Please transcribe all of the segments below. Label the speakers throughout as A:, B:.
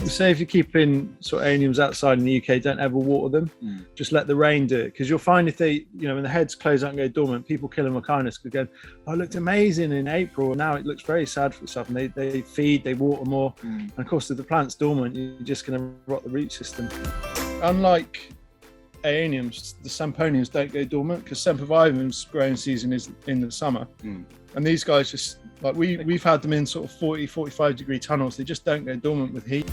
A: Say if you're keeping sort of aeniums outside in the UK, don't ever water them. Just let the rain do it, because you'll find if they, when the heads close out and go dormant, people kill them with kindness because go, oh, it looked amazing in April, and now it looks very sad for itself, and they feed, they water more, and of course if the plant's dormant, you're just going to rot the root system. Unlike aeniums, the Samponiums don't go dormant because Sempervivum's growing season is in the summer, and these guys just, like we've had them in sort of 40-45 degree tunnels. They just don't go dormant with heat.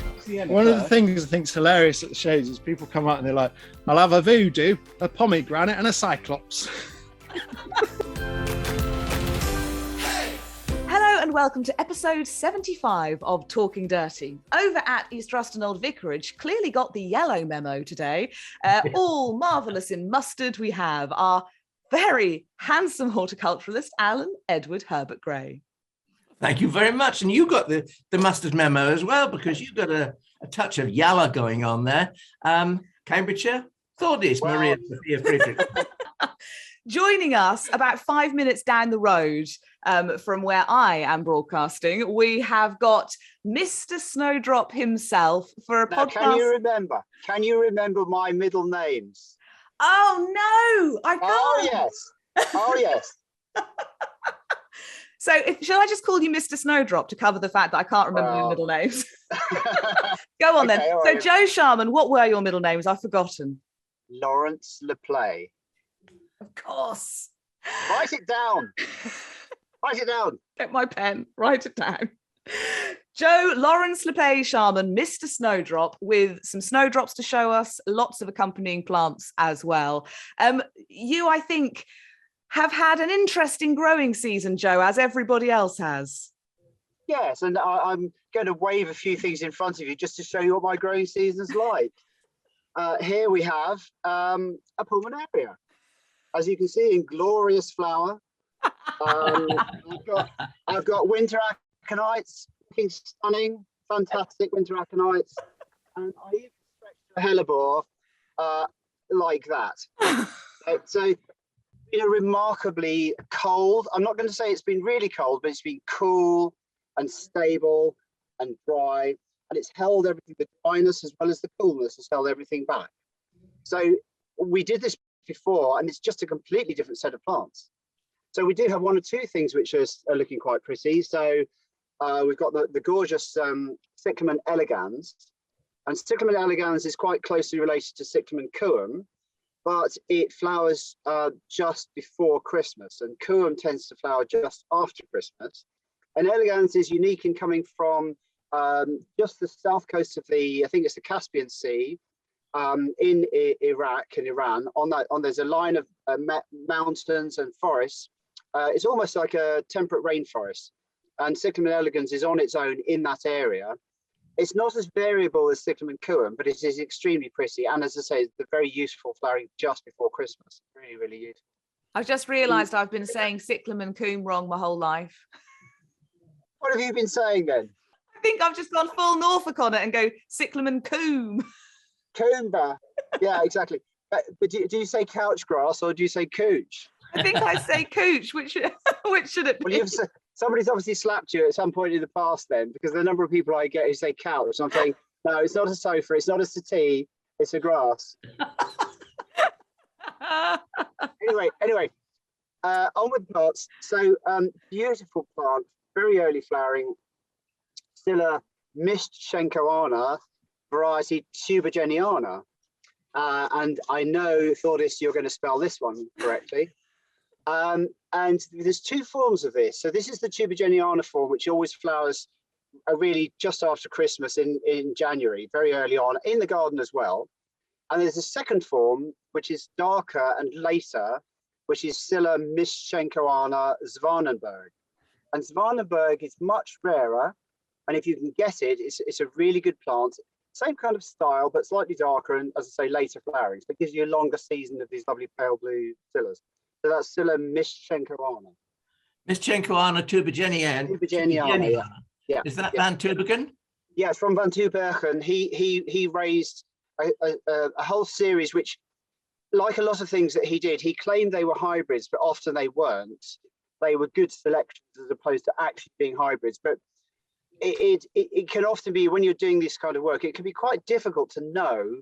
A: One of the things I think is hilarious at the shows is people come out and they're like, I'll have a voodoo, a pomegranate and a cyclops.
B: Hello and welcome to episode 75 of Talking Dirty. Over at East Ruston Old Vicarage, clearly got the yellow memo today. All marvellous in mustard, we have our very handsome horticulturalist, Alan Edward Herbert Gray.
C: Thank you very much. And you got the mustard memo as well, because you've got a touch of yalla going on there. Cambridgeshire, Thordis, well, Maria Sophia Friedrich.
B: Joining us about 5 minutes down the road from where I am broadcasting, we have got Mr. Snowdrop himself for a podcast.
D: Can you remember my middle names?
B: Oh, no, I can't.
D: Oh, yes.
B: So shall I just call you Mr. Snowdrop to cover the fact that I can't remember your middle names? Go on then. So right. Joe Sharman, what were your middle names? I've forgotten.
D: Lawrence LePlay.
B: Of course.
D: Write it down. Write it down.
B: Get my pen. Write it down. Joe Lawrence LePlay Sharman, Mr. Snowdrop, with some snowdrops to show us, lots of accompanying plants as well. You, I think, have had an interesting growing season, Joe, as everybody else has.
D: Yes, and I'm going to wave a few things in front of you just to show you what my growing season's like. Here we have a pulmonaria, as you can see, in glorious flower. I've got winter aconites, looking stunning, fantastic winter aconites, and I even stretched a hellebore like that. So, remarkably cold. I'm not going to say it's been really cold, but it's been cool and stable and dry, and it's held everything. The dryness as well as the coolness has held everything back. So we did this before, and it's just a completely different set of plants. So we do have one or two things which are looking quite pretty. So we've got the gorgeous Cyclamen elegans, and Cyclamen elegans is quite closely related to Cyclamen coum, but it flowers just before Christmas, and coum tends to flower just after Christmas. And elegans is unique in coming from just the south coast of I think it's the Caspian Sea, in Iraq and Iran. There's a line of mountains and forests. It's almost like a temperate rainforest, and Cyclamen elegans is on its own in that area. It's not as variable as Cyclamen coum, but it is extremely pretty. And as I say, it's very useful flowering just before Christmas. Really, really useful.
B: I've just realised I've been saying Cyclamen coum wrong my whole life.
D: What have you been saying then?
B: I think I've just gone full Norfolk on it and go Cyclamen coum.
D: Coomba. Yeah, exactly. But do you say couch grass or do you say cooch?
B: I think I say cooch. Which should it be?
D: Well, somebody's obviously slapped you at some point in the past then, because the number of people I get who say couch, I'm saying, no, it's not a sofa, it's not a settee, it's a grass. Anyway, on with plants. So beautiful plant, very early flowering, Scilla mischtschenkoana, variety Tubergeniana. And I know, Thordis, you're going to spell this one correctly. And there's two forms of this. So this is the Tubergeniana form, which always flowers really just after Christmas in January, very early on, in the garden as well. And there's a second form, which is darker and later, which is Scilla mischtschenkoana Zwanenburg. And Zwanenburg is much rarer. And if you can get it, it's a really good plant. Same kind of style, but slightly darker and, as I say, later flowering. So it gives you a longer season of these lovely pale blue Scillas. So that's Scilla mischtschenkoana.
C: Mischtschenkoana Tubergeniana.
D: Tubergeniana, yeah.
C: Is that Van Tubergen?
D: Yeah, it's from Van Tubergen. He raised a whole series, which, like a lot of things that he did, he claimed they were hybrids, but often they weren't. They were good selections as opposed to actually being hybrids. But it can often be, when you're doing this kind of work, it can be quite difficult to know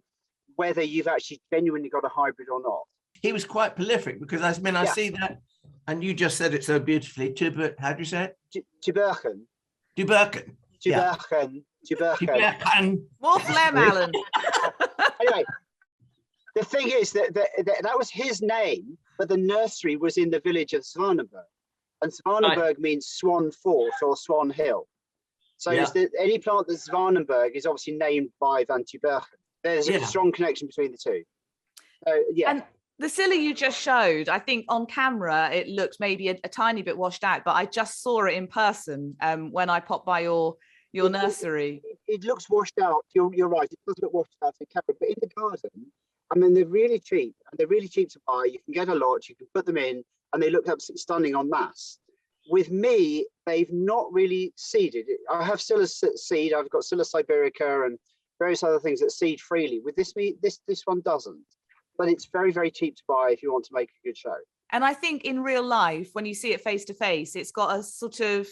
D: whether you've actually genuinely got a hybrid or not.
C: He was quite prolific, because I mean, I see that, and you just said it so beautifully. How do you say it?
D: Tubergen.
C: Tubergen.
D: Tubergen.
B: More phlegm, Alan.
D: Anyway, the thing is that was his name, but the nursery was in the village of Zwanenburg, and Zwanenburg means Swan Fort or Swan Hill. So any plant that's Zwanenburg is obviously named by Van Tubergen. There's a strong connection between the two.
B: And the Scilla you just showed, I think on camera it looked maybe a tiny bit washed out, but I just saw it in person when I popped by your nursery.
D: It looks washed out. You're right. It does look washed out in camera, but in the garden, I mean, they're really cheap, and they're really cheap to buy. You can get a lot. You can put them in, and they look absolutely stunning en masse. With me, they've not really seeded. I have Scilla seed. I've got Scilla siberica and various other things that seed freely. With this one doesn't. But it's very, very cheap to buy if you want to make a good show. And
B: I think in real life, when you see it face to face, it's got a sort of,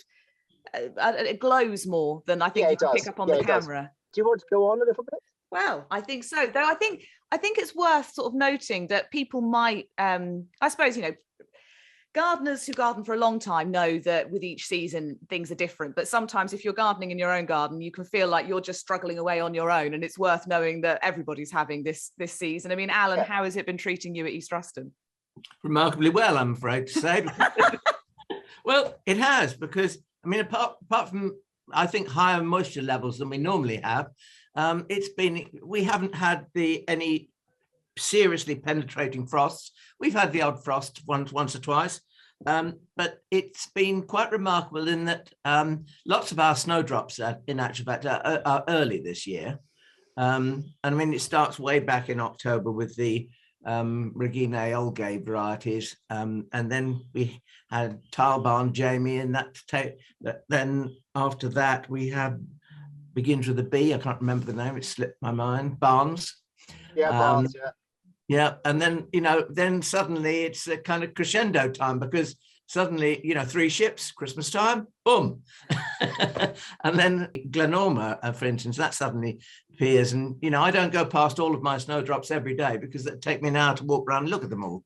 B: it glows more than I think you can pick up on the camera.
D: Do you want to go on a little bit?
B: Well, I think so. Though I think it's worth sort of noting that people might, I suppose, gardeners who garden for a long time know that with each season things are different, but sometimes if you're gardening in your own garden, you can feel like you're just struggling away on your own, and it's worth knowing that everybody's having this season. I mean, Alan, how has it been treating you at East Ruston?
C: Remarkably well, I'm afraid to say. Well, it has, because I mean, apart from I think higher moisture levels than we normally have, we haven't had any seriously penetrating frosts. We've had the odd frost once or twice, but it's been quite remarkable in that lots of our snowdrops in actual fact are early this year. And I mean, it starts way back in October with the reginae-olgae varieties, and then we had Tilebarn Jamie, and then after that we had begins with a B. I can't remember the name; it slipped my mind. Barnes.
D: Yeah, Barnes. Yeah.
C: Yeah, and then then suddenly it's a kind of crescendo time, because suddenly 3 ships, Christmas time, boom, and then Glenorma, for instance, that suddenly appears, and I don't go past all of my snowdrops every day because it take me an hour to walk around and look at them all,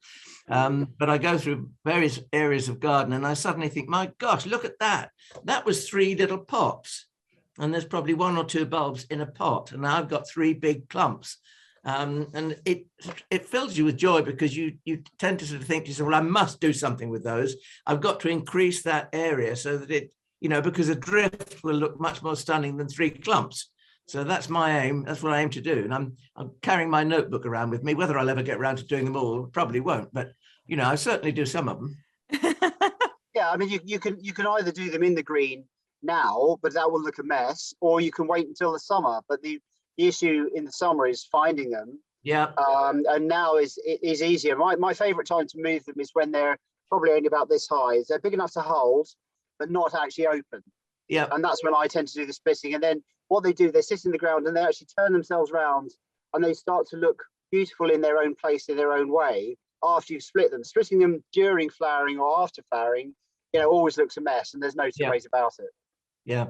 C: but I go through various areas of garden, and I suddenly think, my gosh, look at that! That was 3 little pots, and there's probably 1 or 2 bulbs in a pot, and now I've got 3 big clumps. And it fills you with joy, because you tend to sort of think to yourself, well, I must do something with those. I've got to increase that area so that it, because a drift will look much more stunning than 3 clumps. So that's my aim. That's what I aim to do. And I'm carrying my notebook around with me. Whether I'll ever get around to doing them all, probably won't. But I certainly do some of them.
D: Yeah, I mean, you can either do them in the green now, but that will look a mess, or you can wait until the summer. But the issue in the summer is finding them.
C: Yeah.
D: And now is easier. My favorite time to move them is when they're probably only about this high. They're big enough to hold, but not actually open.
C: Yeah.
D: And that's when I tend to do the splitting. And then what they do, they sit in the ground and they actually turn themselves round, and they start to look beautiful in their own place, in their own way, after you've split them. Splitting them during flowering or after flowering, always looks a mess, and there's no two ways about it.
C: Yeah.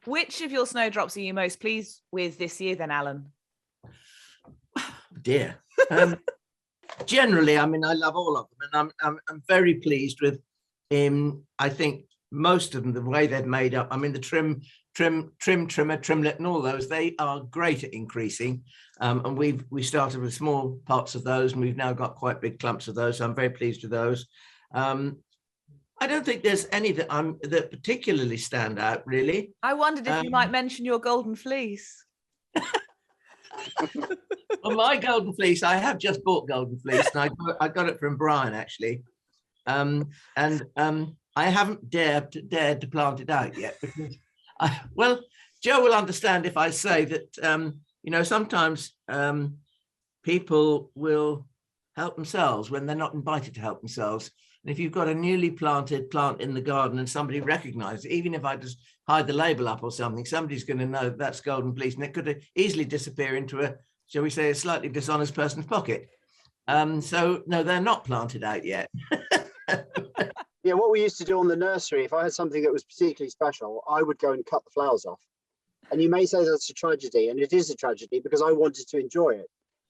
B: Which of your snowdrops are you most pleased with this year then, Alan?
C: Dear. Generally, I mean, I love all of them, and I'm very pleased with I think most of them, the way they've made up. I mean, the trimmer, trimlet, and all those, they are great at increasing. And we started with small pots of those, and we've now got quite big clumps of those. So I'm very pleased with those. I don't think there's any that particularly stand out, really.
B: I wondered if you might mention your Golden Fleece.
C: Well, my Golden Fleece, I have just bought Golden Fleece, and I got it from Brian, actually. And I haven't dared to plant it out yet, because Joe will understand if I say that, sometimes people will help themselves when they're not invited to help themselves. And if you've got a newly planted plant in the garden and somebody recognizes it, even if I just hide the label up or something, somebody's going to know that's Golden Fleece, and it could easily disappear into a, shall we say, a slightly dishonest person's pocket. So no, they're not planted out yet.
D: Yeah, what we used to do on the nursery, if I had something that was particularly special, I would go and cut the flowers off. And you may say that's a tragedy, and it is a tragedy because I wanted to enjoy it.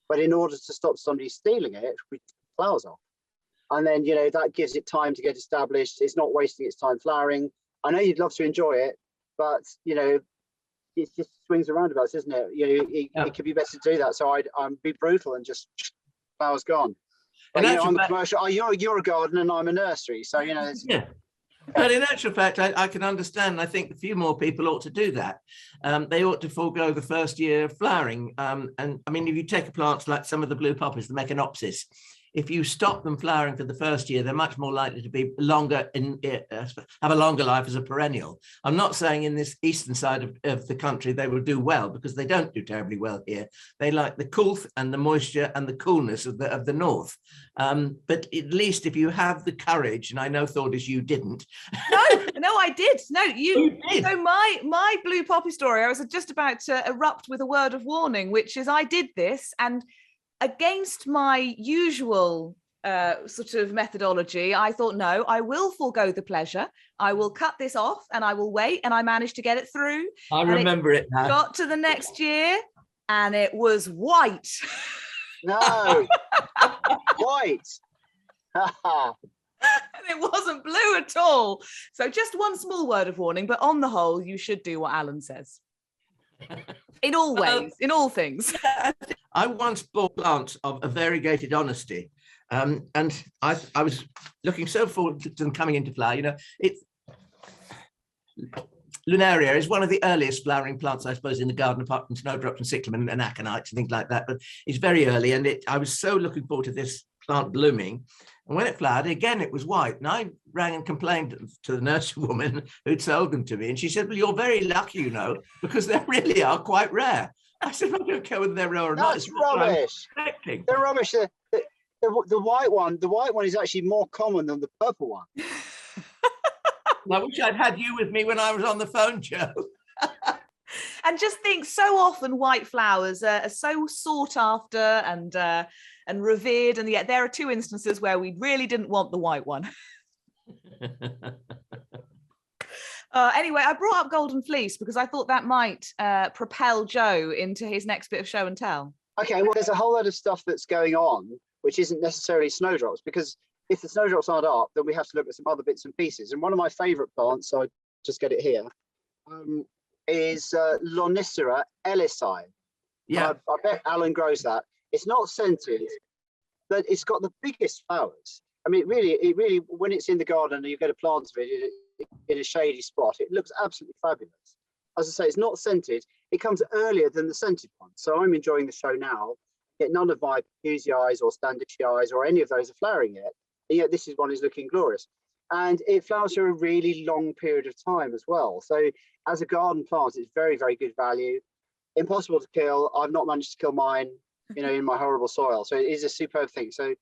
D: But in order to stop somebody stealing it, we took the flowers off. And then, that gives it time to get established. It's not wasting its time flowering. I know you'd love to enjoy it, but, it just swings and roundabouts, isn't it? It could be better to do that. So I'd be brutal and just flowers gone. But, I'm a commercial. You're a gardener and I'm a nursery. So,
C: Yeah. But in actual fact, I can understand. I think a few more people ought to do that. They ought to forego the first year of flowering. And I mean, if you take a plant like some of the blue poppies, the Mecanopsis, if you stop them flowering for the first year, they're much more likely to be longer have a longer life as a perennial. I'm not saying in this eastern side of the country they will do well, because they don't do terribly well here. They like the coolth and the moisture and the coolness of the north. But at least if you have the courage, and I know Thordis, you didn't.
B: No, I did. No, you
C: did.
B: So my blue poppy story, I was just about to erupt with a word of warning, which is I did this, and against my usual sort of methodology, I thought, no, I will forego the pleasure. I will cut this off and I will wait. And I managed to get it through.
C: I remember it now.
B: Got to the next year and it was white.
D: No, white.
B: And it wasn't blue at all. So just one small word of warning, but on the whole, you should do what Alan says. In all ways, in all things.
C: I once bought plants of a variegated honesty, and I was looking so forward to them coming into flower. Lunaria is one of the earliest flowering plants, I suppose, in the garden, apart from Snowdrops and Cyclamen and aconites and things like that. But it's very early, and I was so looking forward to this plant blooming. And when it flowered, again, it was white. And I rang and complained to the nursery woman who'd sold them to me. And she said, well, you're very lucky, because they really are quite rare. I said, I don't care whether they're rare or not.
D: That's rubbish. They're rubbish. The white one is actually more common than the purple one.
C: I wish I'd had you with me when I was on the phone, Joe.
B: And just think, so often white flowers are so sought after and revered, and yet there are two instances where we really didn't want the white one. Anyway, I brought up Golden Fleece because I thought that might propel Joe into his next bit of show and tell.
D: Okay, well, there's a whole lot of stuff that's going on, which isn't necessarily snowdrops, because if the snowdrops aren't up, then we have to look at some other bits and pieces. And one of my favourite plants, so I just get it here, is Lonicera elwesii.
C: Yeah,
D: I bet Alan grows that. It's not scented, but it's got the biggest flowers. I mean, it really, when it's in the garden and you get a plant of it in a shady spot, it looks absolutely fabulous. As I say, it's not scented. It comes earlier than the scented one. So I'm enjoying the show now. Yet none of my Kokuryas or Standardias or any of those are flowering yet. And yet this one is looking glorious. And it flowers for a really long period of time as well. So as a garden plant, it's very, very good value. Impossible to kill. I've not managed to kill mine, in my horrible soil. So it is a superb thing. So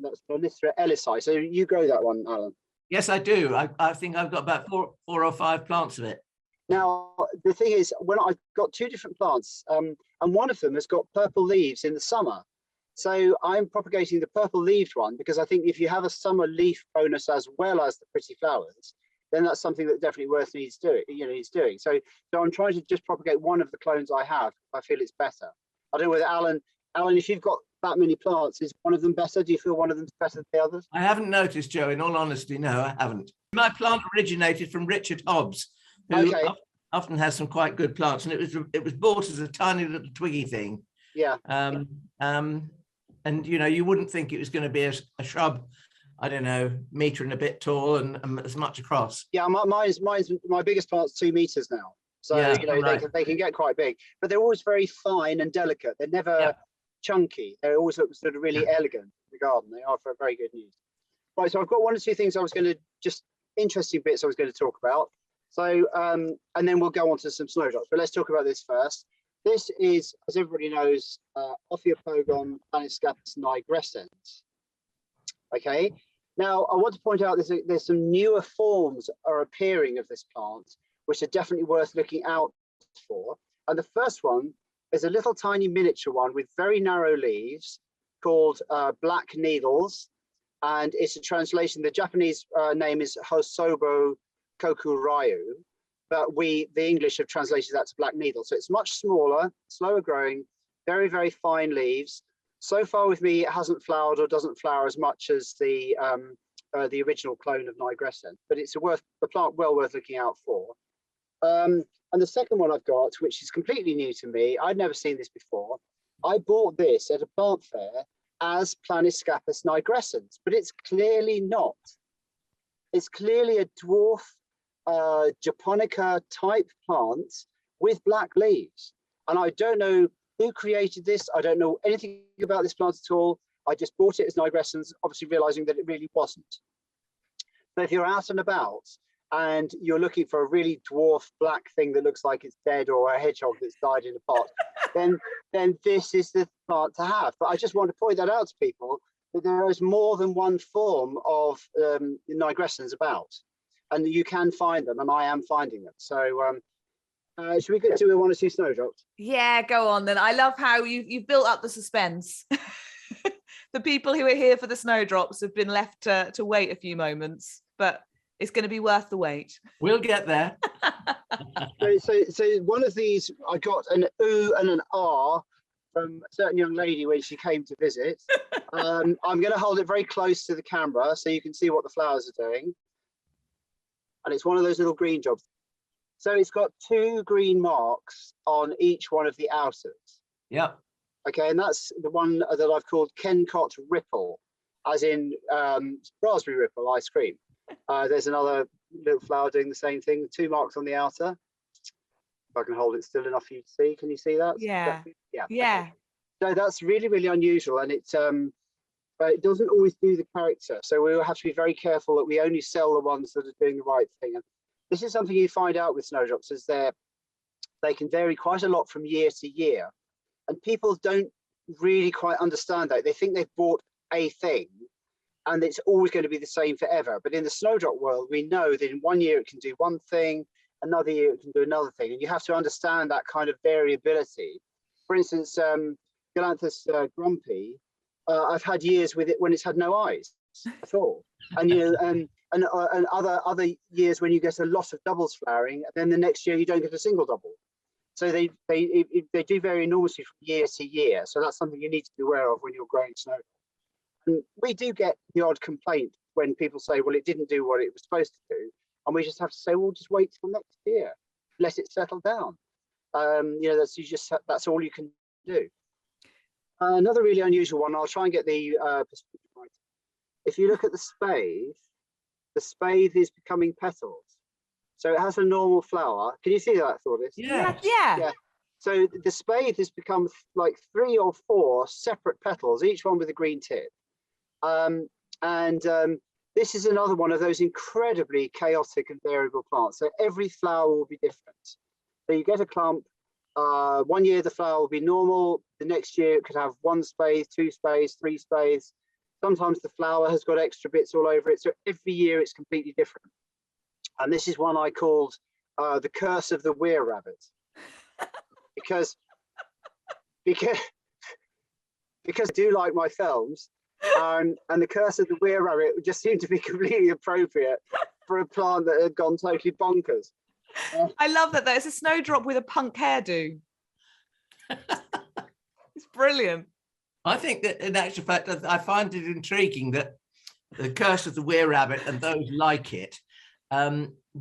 D: that's Lonicera elwesii. So you grow that one, Alan?
C: Yes, I do. I think I've got about four or five plants of it.
D: Now, the thing is, when I've got two different plants, and one of them has got purple leaves in the summer. So I'm propagating the purple leaved one because I think if you have a summer leaf bonus as well as the pretty flowers, then that's something that definitely needs doing. So I'm trying to just propagate one of the clones I have. I feel it's better. I don't know whether Alan, if you've got that many plants, is one of them better? Do you feel one of them's better than the others?
C: I haven't noticed, Joe. In all honesty, no, I haven't. My plant originated from Richard Hobbs, who often has some quite good plants, and it was bought as a tiny little twiggy thing.
D: Yeah.
C: And you wouldn't think it was going to be a shrub, I don't know, metre and a bit tall and as much across.
D: Yeah, my biggest plant's 2 meters now. So right. they can get quite big, but they're always very fine and delicate. They're never chunky. They always look sort of really elegant in the garden. They are for very good news. Right, so I've got one or two things I was going to interesting bits I was going to talk about. So and then we'll go on to some snowdrops. But let's talk about this first. This is, as everybody knows, Ophiopogon planiscapus Nigrescens. Okay. Now I want to point out there's some newer forms are appearing of this plant, which are definitely worth looking out for. And the first one is a little tiny miniature one with very narrow leaves called Black Needles. and it's a translation. The Japanese name is Hosoba Kokurya, but the English have translated that to black needle. So it's much smaller, slower growing, very, very fine leaves. So far with me, it hasn't flowered or doesn't flower as much as the original clone of Nigrescens, but it's a plant well worth looking out for. And the second one I've got, which is completely new to me, I'd never seen this before. I bought this at a plant fair as planiscapus nigrescens, but it's clearly not. It's clearly a dwarf japonica type plant with black leaves. And I don't know who created this. I don't know anything about this plant at all. I just bought it as Nigrescens, obviously realizing that it really wasn't. But if you're out and about and you're looking for a really dwarf black thing that looks like it's dead, or a hedgehog that's died in a pot, then this is the plant to have. But I just want to point that out to people, that there is more than one form of Nigrescens about, and you can find them, and I am finding them. So should we get to one or two Snowdrops?
B: Yeah, go on then. I love how you've built up the suspense. The people who are here for the Snowdrops have been left to wait a few moments, but it's going to be worth the wait.
C: We'll get there.
D: So one of these, I got an ooh and an ah from a certain young lady when she came to visit. I'm going to hold it very close to the camera so you can see what the flowers are doing. And it's one of those little green jobs. So it's got 2 green marks on each one of the outers.
C: Yep.
D: Okay, and that's the one that I've called Kencot Ripple, as in raspberry ripple ice cream. There's another little flower doing the same thing, with 2 marks on the outer. If I can hold it still enough for you to see, can you see that?
B: Yeah.
D: Yeah. Okay. So that's really, really unusual, and it doesn't always do the character. So we will have to be very careful that we only sell the ones that are doing the right thing. And this is something you find out with Snowdrops, is they can vary quite a lot from year to year. And people don't really quite understand that. They think they've bought a thing and it's always going to be the same forever. But in the Snowdrop world, we know that in one year it can do one thing, another year it can do another thing. And you have to understand that kind of variability. For instance, Galanthus grumpy, I've had years with it when it's had no eyes at all. And and other years when you get a lot of doubles flowering, and then the next year you don't get a single double. So they do vary enormously from year to year. So that's something you need to be aware of when you're growing Snowdrop. And we do get the odd complaint when people say, well, it didn't do what it was supposed to do. And we just have to say, well, just wait till next year, let it settle down. That's all you can do. Another really unusual one, I'll try and get the perspective right. If you look at the spathe is becoming petals. So it has a normal flower. Can you see that, Thordis?
B: Yeah.
D: So the spathe has become like 3 or 4 separate petals, each one with a green tip. This is another one of those incredibly chaotic and variable plants. So every flower will be different. So you get a clump. One year the flower will be normal. The next year it could have 1 spathe, 2 spathes, 3 spathes. Sometimes the flower has got extra bits all over it. So every year it's completely different. And this is one I called the curse of the were rabbit, because I do like my films, and the curse of the were rabbit just seemed to be completely appropriate for a plant that had gone totally bonkers.
B: I love that. It's a Snowdrop with a punk hairdo. It's brilliant.
C: I think that in actual fact, I find it intriguing that the curse of the were rabbit and those like it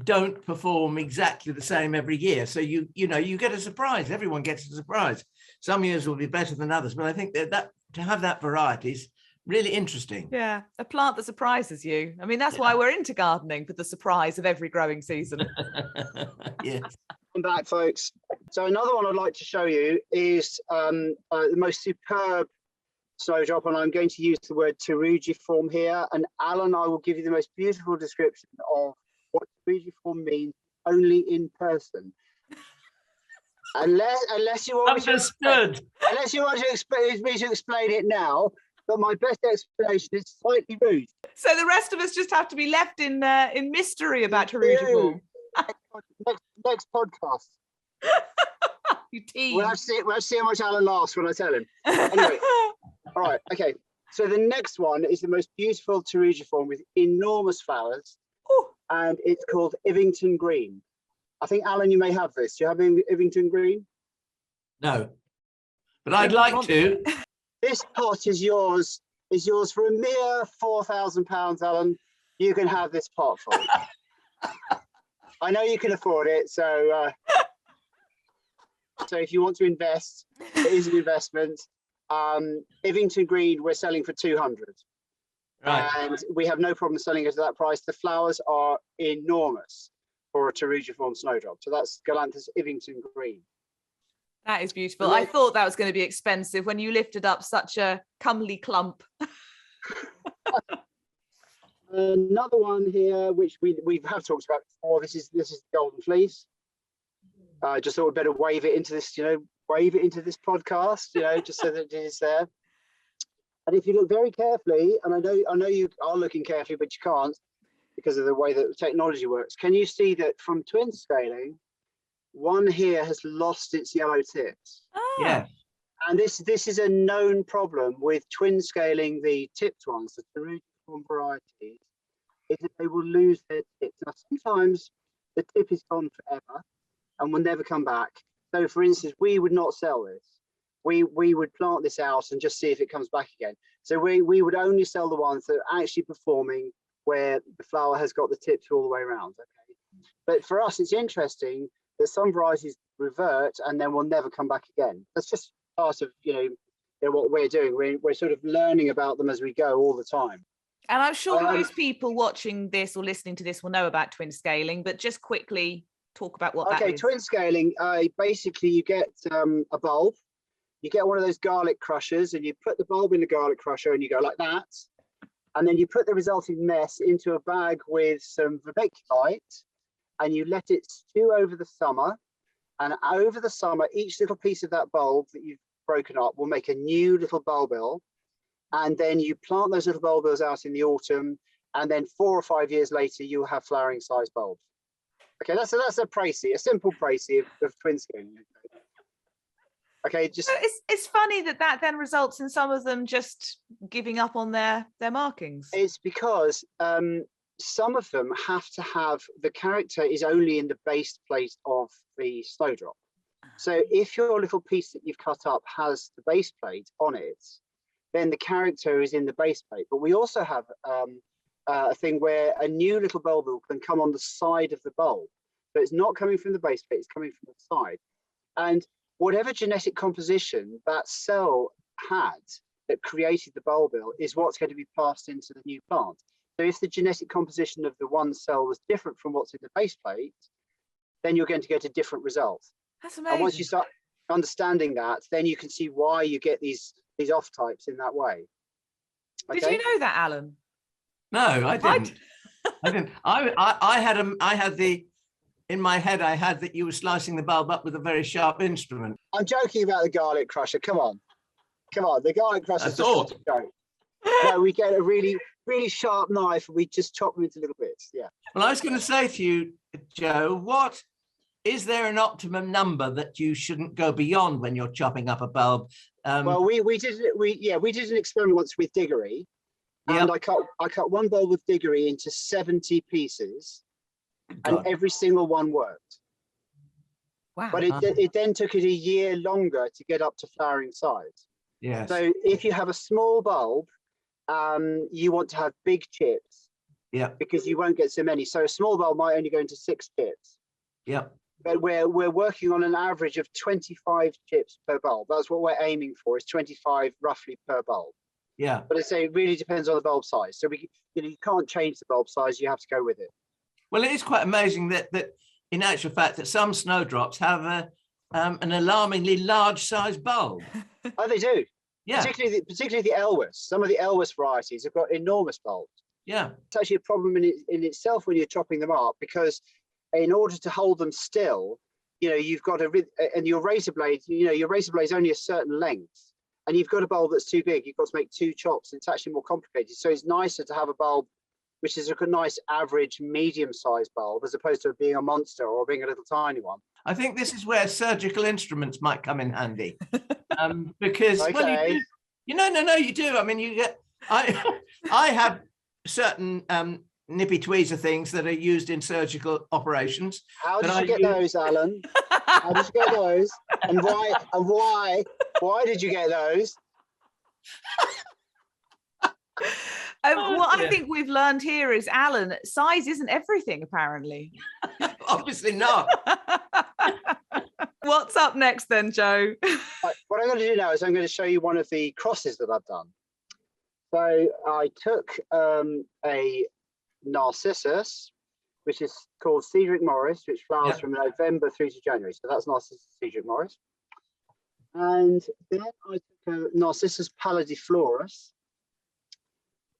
C: don't perform exactly the same every year. So you get a surprise. Everyone gets a surprise. Some years will be better than others, but I think that to have that variety is really interesting.
B: Yeah, a plant that surprises you. I mean, that's why we're into gardening, for the surprise of every growing season.
C: Yes.
D: I'm back, folks. So another one I'd like to show you is the most superb Snowdrop, and I'm going to use the word Tubergeniana here. And Alan, I will give you the most beautiful description of what Tubergeniana means only in person. Unless you want me to explain it now, but my best explanation is slightly rude.
B: So the rest of us just have to be left in mystery about Tubergeniana.
D: Next podcast.
B: You tease.
D: We'll have to see how much Alan laughs when I tell him. Anyway, all right, okay. So the next one is the most beautiful pterugiform with enormous flowers, and it's called Ivington Green. I think, Alan, you may have this. Do you have Ivington Green?
C: No, but I'd like to.
D: This pot is yours for a mere £4,000, Alan. You can have this pot for it. I know you can afford it, so if you want to invest, it is an investment. Ivington Green we're selling for 200,
C: Right.
D: and we have no problem selling it at that price. The flowers are enormous for a pterugiform snowdrop. So that's Galanthus Ivington Green.
B: That is beautiful. I thought that was going to be expensive when you lifted up such a comely clump.
D: Another one here, which we have talked about before. This is Golden Fleece. I just thought we'd better wave it into this, wave it into this podcast, just so that it is there. And if you look very carefully, and I know you are looking carefully, but you can't because of the way that the technology works. Can you see that from twin scaling, one here has lost its yellow tips?
B: Oh.
C: Yeah.
D: And this is a known problem with twin scaling the tipped ones, the pterugiform varieties, is that they will lose their tips. Now, sometimes the tip is gone forever and will never come back. So, for instance, we would not sell this. We would plant this out and just see if it comes back again. So we would only sell the ones that are actually performing where the flower has got the tips all the way around. Okay, but for us, it's interesting that some varieties revert and then will never come back again. That's just part of what we're doing. We're sort of learning about them as we go all the time.
B: And I'm sure most people watching this or listening to this will know about twin scaling, but just quickly talk about what that is.
D: Okay, twin scaling, basically you get a bulb, you get one of those garlic crushers and you put the bulb in the garlic crusher and you go like that. And then you put the resulting mess into a bag with some vermiculite and you let it stew over the summer. And over the summer, each little piece of that bulb that you've broken up will make a new little bulbil. And then you plant those little bulbils out in the autumn. And then 4 or 5 years later, you'll have flowering size bulbs. Okay, that's a précis, a simple précis of twin scaling. Okay, just
B: it's funny that then results in some of them just giving up on their markings.
D: It's because some of them have to have the character is only in the base plate of the snowdrop. So if your little piece that you've cut up has the base plate on it, then the character is in the base plate. But we also have a thing where a new little bulb can come on the side of the bulb. So it's not coming from the base plate, it's coming from the side. And whatever genetic composition that cell had that created the bulbil is what's going to be passed into the new plant. So if the genetic composition of the one cell was different from what's in the base plate, then you're going to get a different result.
B: That's amazing.
D: And once you start understanding that, then you can see why you get these off types in that way. Okay?
B: Did you know that, Alan?
C: No, I didn't. I didn't. I had in my head, I had that you were slicing the bulb up with a very sharp instrument.
D: I'm joking about the garlic crusher. Come on. The garlic crusher is just a joke. No, we get a really, really sharp knife and we just chop them into little bits. Yeah.
C: Well, I was going to say to you, Joe, is there an optimum number that you shouldn't go beyond when you're chopping up a bulb?
D: Well, we did an experiment once with Diggory, and I cut one bulb with Diggory into 70 pieces. And every single one worked.
B: Wow.
D: But it then took it a year longer to get up to flowering size.
C: Yes.
D: So if you have a small bulb, you want to have big chips.
C: Yeah.
D: Because you won't get so many. So a small bulb might only go into 6 chips.
C: Yeah.
D: But we're working on an average of 25 chips per bulb. That's what we're aiming for, is 25 roughly per bulb.
C: Yeah.
D: But I say it really depends on the bulb size. So you can't change the bulb size, you have to go with it.
C: Well, it is quite amazing that in actual fact, that some snowdrops have an alarmingly large size bulb.
D: Oh, they do.
C: Yeah.
D: Particularly the elwes. Some of the elwes varieties have got enormous bulbs.
C: Yeah.
D: It's actually a problem in itself when you're chopping them up, because in order to hold them still, you've got and your razor blade, your razor blade is only a certain length, and you've got a bulb that's too big. You've got to make 2 chops. It's actually more complicated. So it's nicer to have a bulb which is a nice average medium-sized bulb, as opposed to being a monster or being a little tiny one.
C: I think this is where surgical instruments might come in handy, because
D: okay.
C: you do. I mean, you get I have certain nippy tweezer things that are used in surgical operations.
D: How did you get those, Alan? How did you get those? And why? And why did you get those?
B: What I think we've learned here is, Alan, size isn't everything, apparently.
C: Obviously not.
B: What's up next then, Joe?
D: What I'm going to do now is I'm going to show you one of the crosses that I've done. So I took a Narcissus, which is called Cedric Morris, which flowers from November through to January. So that's Narcissus Cedric Morris. And then I took a Narcissus pallidiflorus.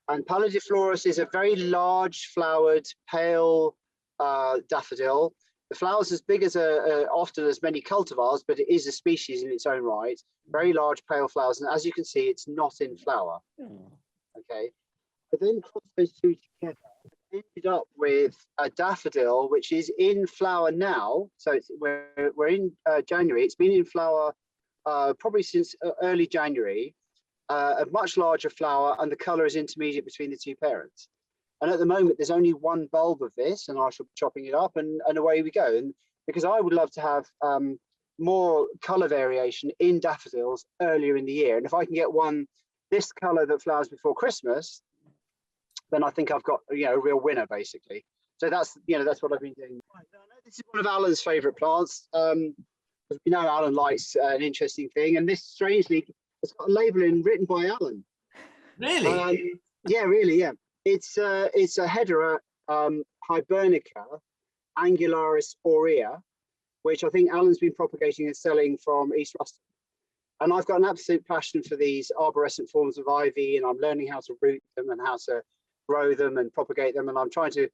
D: And pallidiflorus is a very large flowered pale daffodil. The flowers as big as often as many cultivars, but it is a species in its own right. Very large pale flowers, and as you can see, it's not in flower. Okay, I then crossed those two together. I ended up with a daffodil which is in flower now. So we're in January. It's been in flower probably since early January. A much larger flower, and the colour is intermediate between the two parents. And at the moment, there's only one bulb of this, and I shall be chopping it up, and away we go. And because I would love to have more colour variation in daffodils earlier in the year, and if I can get one this colour that flowers before Christmas, then I think I've got a real winner, basically. So that's what I've been doing. Right, I know this is one of Alan's favourite plants. As we know, Alan likes an interesting thing, and this strangely has got a labelling written by Alan.
C: Really?
D: Yeah, really, yeah. It's a Hedera hibernica, Angularis Aurea, which I think Alan's been propagating and selling from East Ruston. And I've got an absolute passion for these arborescent forms of ivy, and I'm learning how to root them and how to grow them and propagate them. And I'm trying to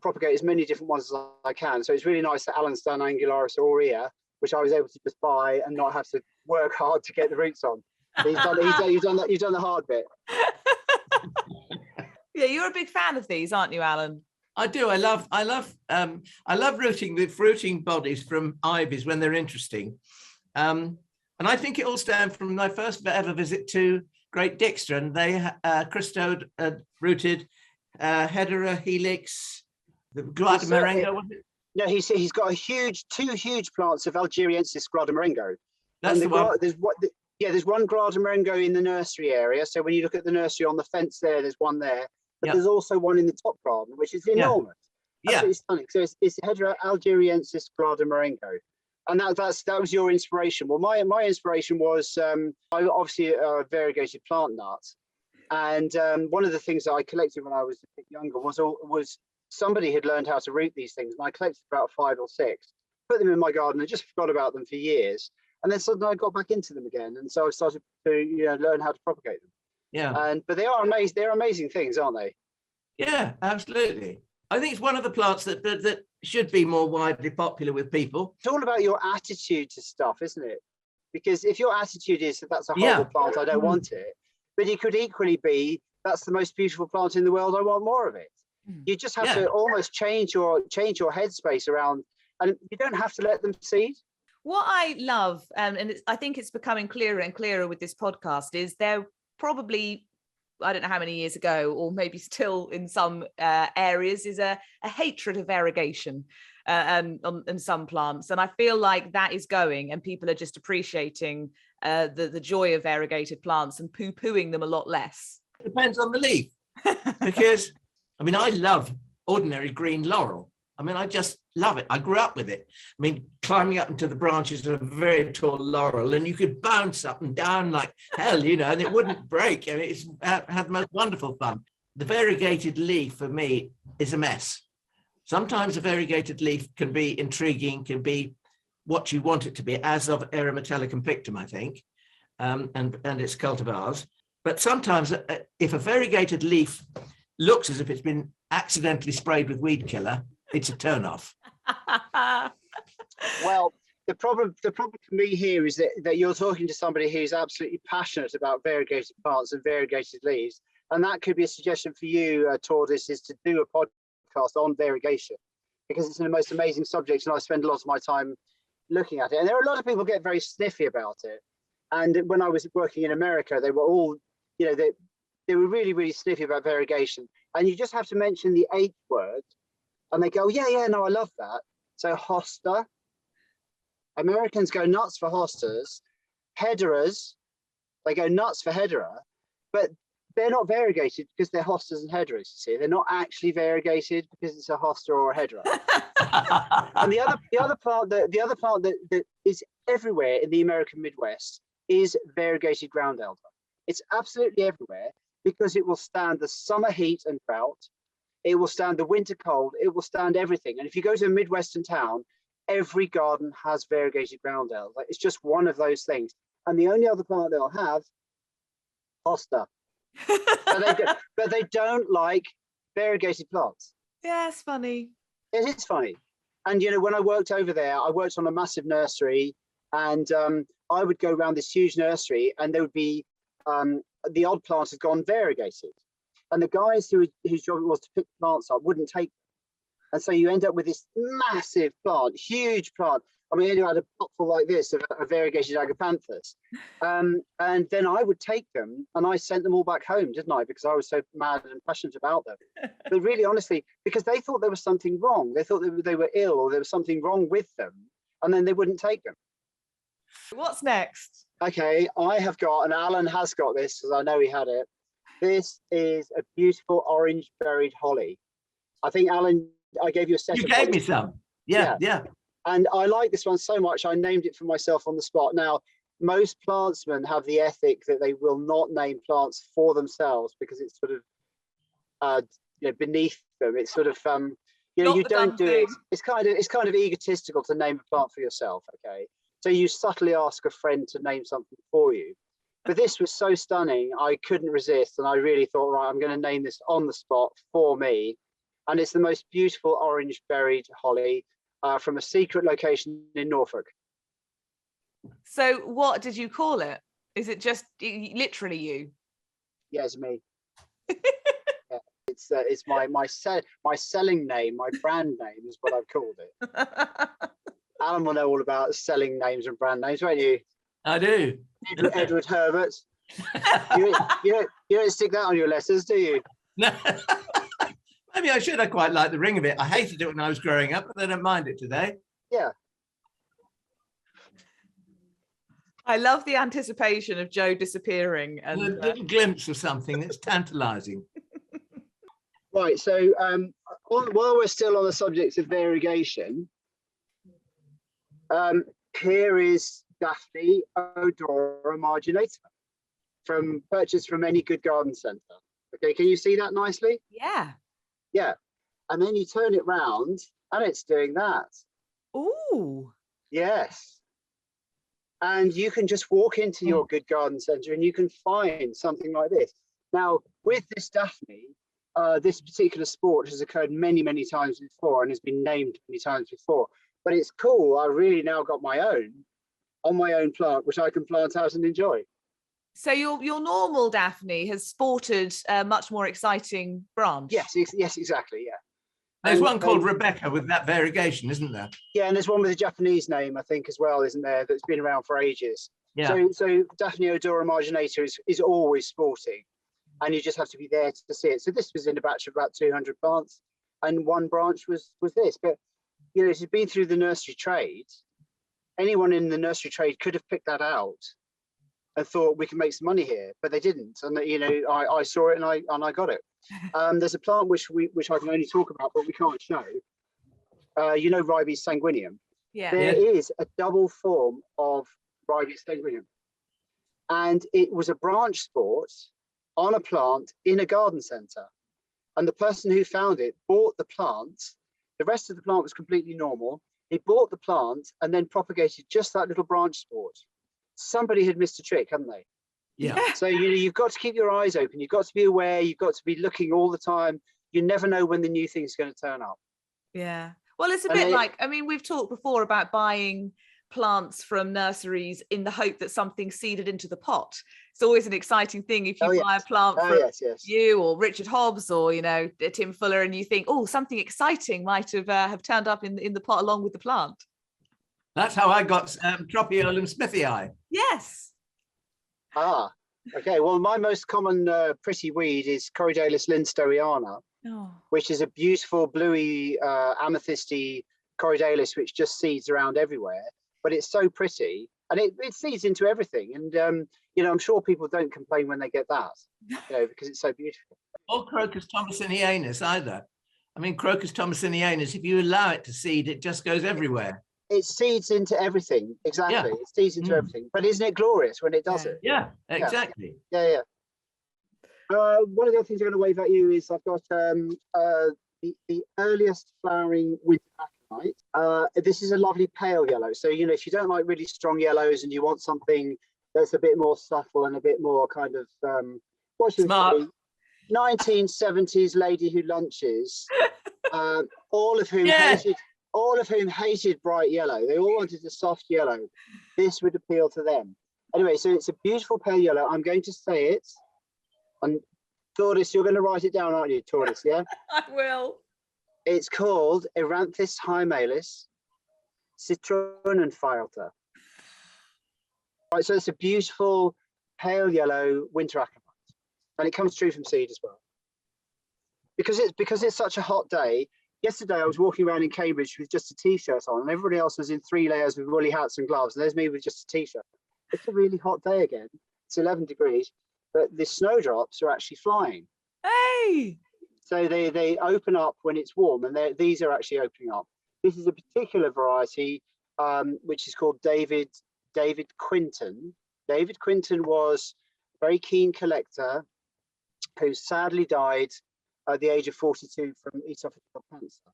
D: propagate as many different ones as I can. So it's really nice that Alan's done Angularis Aurea, which I was able to just buy and not have to work hard to get the roots on. You've done the hard bit.
B: Yeah, you're a big fan of these, aren't you, Alan?
C: I do. I love rooting the fruiting bodies from ivies when they're interesting. And I think it all stems from my first ever visit to Great Dixter, and they Christo rooted Hedera, Helix, the Gloire de Marengo, was it?
D: No, he's got two huge plants of Algeriensis Gloire de Marengo.
C: That's the one.
D: There's one Gloire de Marengo in the nursery area. So when you look at the nursery on the fence there's one there. But there's also one in the top garden, which is enormous. Absolutely stunning. So it's Hedera Algeriensis Gloire de Marengo. And that was your inspiration. Well, my inspiration was obviously a variegated plant nut. And one of the things that I collected when I was a bit younger was somebody had learned how to root these things. And I collected about 5 or 6, put them in my garden and just forgot about them for years. And then suddenly I got back into them again. And so I started to learn how to propagate them. Yeah. But they are amazing. They're amazing things, aren't they?
C: Yeah, absolutely. I think it's one of the plants that should be more widely popular with people.
D: It's all about your attitude to stuff, isn't it? Because if your attitude is that that's a horrible plant, I don't want it. But it could equally be that's the most beautiful plant in the world, I want more of it. You just have to almost change your headspace around, and you don't have to let them seed.
B: What I love, I think it's becoming clearer and clearer with this podcast, is there probably, I don't know how many years ago, or maybe still in some areas, is a hatred of variegation in some plants. And I feel like that is going, and people are just appreciating the joy of variegated plants and poo-pooing them a lot less.
C: It depends on the leaf. Because, I love ordinary green laurel. I just love it. I grew up with it. Climbing up into the branches of a very tall laurel, and you could bounce up and down like hell, and it wouldn't break. It's had the most wonderful fun. The variegated leaf for me is a mess. Sometimes a variegated leaf can be intriguing, can be what you want it to be, as of Eremetallicum pictum, I think, and its cultivars. But sometimes if a variegated leaf looks as if it's been accidentally sprayed with weed killer, it's a turn-off.
D: Well, the problem for me here is that you're talking to somebody who's absolutely passionate about variegated plants and variegated leaves, and that could be a suggestion for you, Tortoise, is to do a podcast on variegation, because it's the most amazing subject, and I spend a lot of my time looking at it. And there are a lot of people get very sniffy about it. And when I was working in America, they were all, they were really, really sniffy about variegation. And you just have to mention the H word, and they go, yeah, no, I love that. So hosta. Americans go nuts for hostas. Hederas, they go nuts for hedera, but they're not variegated because they're hostas and hederas. You see, they're not actually variegated because it's a hosta or a hedera. And the other plant that is everywhere in the American Midwest is variegated ground elder. It's absolutely everywhere because it will stand the summer heat and drought. It will stand the winter cold. It will stand everything. And if you go to a Midwestern town, every garden has variegated ground elder. It's just one of those things. And the only other plant they'll have, hosta. but they don't like variegated plants.
B: Yeah, it's funny.
D: It is funny. And, you know, when I worked over there, I worked on a massive nursery, and I would go around this huge nursery, and there would be the odd plant had gone variegated. And the guys whose job it was to pick plants up wouldn't take them. And so you end up with this massive plant, huge plant. I mean, you had a bottle like this of a variegated agapanthus. And then I would take them and I sent them all back home, didn't I? Because I was so mad and passionate about them. But really, honestly, because they thought there was something wrong. They thought they were ill or there was something wrong with them. And then they wouldn't take them.
B: What's next?
D: Okay, I have got, and Alan has got this because I know he had it. This is a beautiful orange berried holly. I think, Alan, I gave you a set.
C: You gave me some. Yeah.
D: And I like this one so much, I named it for myself on the spot. Now, most plantsmen have the ethic that they will not name plants for themselves because it's sort of beneath them. It's sort of you don't do it. It's kind of egotistical to name a plant for yourself. Okay, so you subtly ask a friend to name something for you. But this was so stunning, I couldn't resist, and I really thought, right, I'm going to name this on the spot for me. And it's the most beautiful orange berried holly from a secret location in Norfolk.
B: So what did you call it? Is it just literally you?
D: Yeah, it's me. Yeah, it's my selling name, my brand name is what I've called it. Alan will know all about selling names and brand names, won't you?
C: I do.
D: Edward Herbert. You don't stick that on your letters, do you?
C: No. Maybe I should. I quite like the ring of it. I hated it when I was growing up, but I don't mind it today.
D: Yeah.
B: I love the anticipation of Joe disappearing. And
C: a little glimpse of something that's tantalising.
D: Right, so while we're still on the subject of variegation, here is Daphne odora marginata, purchased from any good garden centre. Okay, can you see that nicely?
B: Yeah.
D: Yeah, and then you turn it round and it's doing that.
B: Ooh.
D: Yes. And you can just walk into your good garden centre and you can find something like this. Now, with this Daphne, this particular sport has occurred many, many times before and has been named many times before. But it's cool. I really now got my own on my own plant, which I can plant out and enjoy.
B: So your normal Daphne has sported a much more exciting branch.
D: Yes, exactly. Yeah.
C: There's one called Rebecca with that variegation, isn't there?
D: Yeah, and there's one with a Japanese name, I think, as well, isn't there? That's been around for ages.
C: Yeah.
D: So Daphne odora marginata is always sporting, and you just have to be there to see it. So this was in a batch of about 200 plants, and one branch was this. But you know, it's been through the nursery trade. Anyone in the nursery trade could have picked that out and thought we can make some money here, but they didn't. And you know, I saw it and I got it. There's a plant which I can only talk about, but we can't show. You know, Ribes sanguineum.
B: Yeah.
D: There is a double form of Ribes sanguineum, and it was a branch sport on a plant in a garden centre. And the person who found it bought the plant. The rest of the plant was completely normal. He bought the plant and then propagated just that little branch sport. Somebody had missed a trick, hadn't they?
C: Yeah.
D: So you've got to keep your eyes open. You've got to be aware. You've got to be looking all the time. You never know when the new thing's going to turn up.
B: Yeah. Well, it's a bit like, I mean, we've talked before about buying plants from nurseries in the hope that something's seeded into the pot. It's always an exciting thing if you buy a plant from you or Richard Hobbs or, you know, Tim Fuller, and you think, oh, something exciting might have turned up in the pot along with the plant.
C: That's how I got Tropiole and Smithii.
B: Yes.
D: Ah, Okay, well, my most common pretty weed is Corydalis lindstoriana, which is a beautiful bluey amethysty Corydalis, which just seeds around everywhere. But it's so pretty, and it seeds into everything. And you know, I'm sure people don't complain when they get that, you know, because it's so beautiful.
C: Or Crocus thomasinianus either. I mean, Crocus thomasinianus, if you allow it to seed, it just goes everywhere.
D: It seeds into everything, exactly. Yeah. It seeds into everything. But isn't it glorious when it does it?
C: Yeah, exactly.
D: Yeah. One of the other things I'm going to wave at you is I've got the earliest flowering winter aconite. This is a lovely pale yellow. So, you know, if you don't like really strong yellows and you want something that's a bit more subtle and a bit more kind of, what should we say? 1970s lady who lunches, all of whom hated bright yellow. They all wanted a soft yellow. This would appeal to them. Anyway, so it's a beautiful pale yellow. I'm going to say it. And Tortoise, you're going to write it down, aren't you, Tortoise? Yeah?
B: I will.
D: It's called Eranthis hyemalis citronenfilter. Right, so it's a beautiful pale yellow winter aconite. And it comes true from seed as well. Because it's such a hot day. Yesterday, I was walking around in Cambridge with just a t-shirt on, and everybody else was in 3 layers with woolly hats and gloves, and there's me with just a t-shirt. It's a really hot day again. It's 11 degrees, but the snowdrops are actually flying.
B: Hey!
D: So they open up when it's warm, and these are actually opening up. This is a particular variety, which is called David Quinton. David Quinton was a very keen collector who sadly died at the age of 42 from esophageal cancer,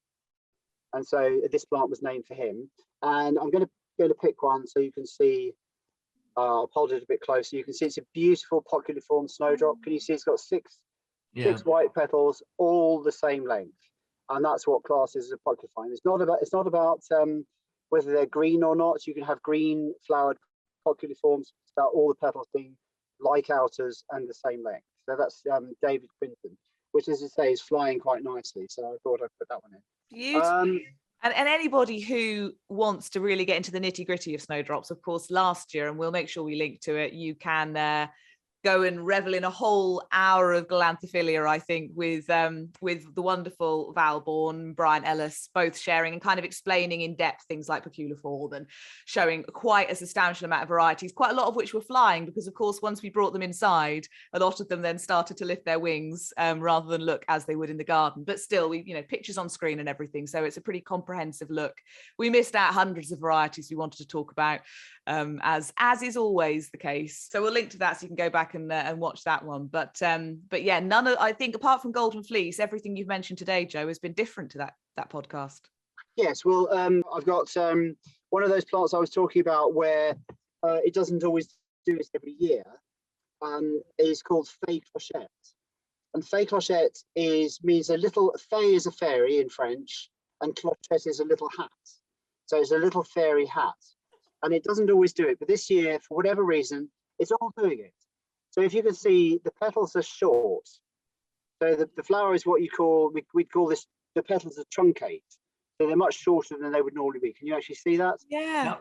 D: and so this plant was named for him. And I'm going to pick one so you can see. I'll hold it a bit closer. You can see it's a beautiful poculiform snowdrop. Can you see it's got six white petals, all the same length, and that's what classes as a poculiform. It's not about whether they're green or not. You can have green flowered poculiforms. It's about all the petals being like outers and the same length. So that's David Quinton, which, as I say, is flying quite nicely. So I thought I'd put that one in.
B: Beautiful. And anybody who wants to really get into the nitty gritty of snowdrops, of course, last year, and we'll make sure we link to it, you can go and revel in a whole hour of galanthophilia, I think, with the wonderful Val Bourne, Brian Ellis, both sharing and kind of explaining in depth things like poculiform and showing quite a substantial amount of varieties, quite a lot of which were flying, because of course, once we brought them inside, a lot of them then started to lift their wings rather than look as they would in the garden. But still, we, you know, pictures on screen and everything. So it's a pretty comprehensive look. We missed out hundreds of varieties we wanted to talk about, as is always the case. So we'll link to that so you can go back and watch that one. But yeah, none of, I think, apart from Golden Fleece, everything you've mentioned today, Joe, has been different to that podcast. Yes, well,
D: I've got one of those plants I was talking about where it doesn't always do this every year. Is called Fee Clochette, and Fee Clochette means a little. Fée is a fairy in French, and clochette is a little hat. So it's a little fairy hat, and it doesn't always do it. But this year, for whatever reason, it's all doing it. So if you can see, the petals are short. So the flower is what you call, we'd call this, the petals are truncate. So they're much shorter than they would normally be. Can you actually see that?
B: Yeah.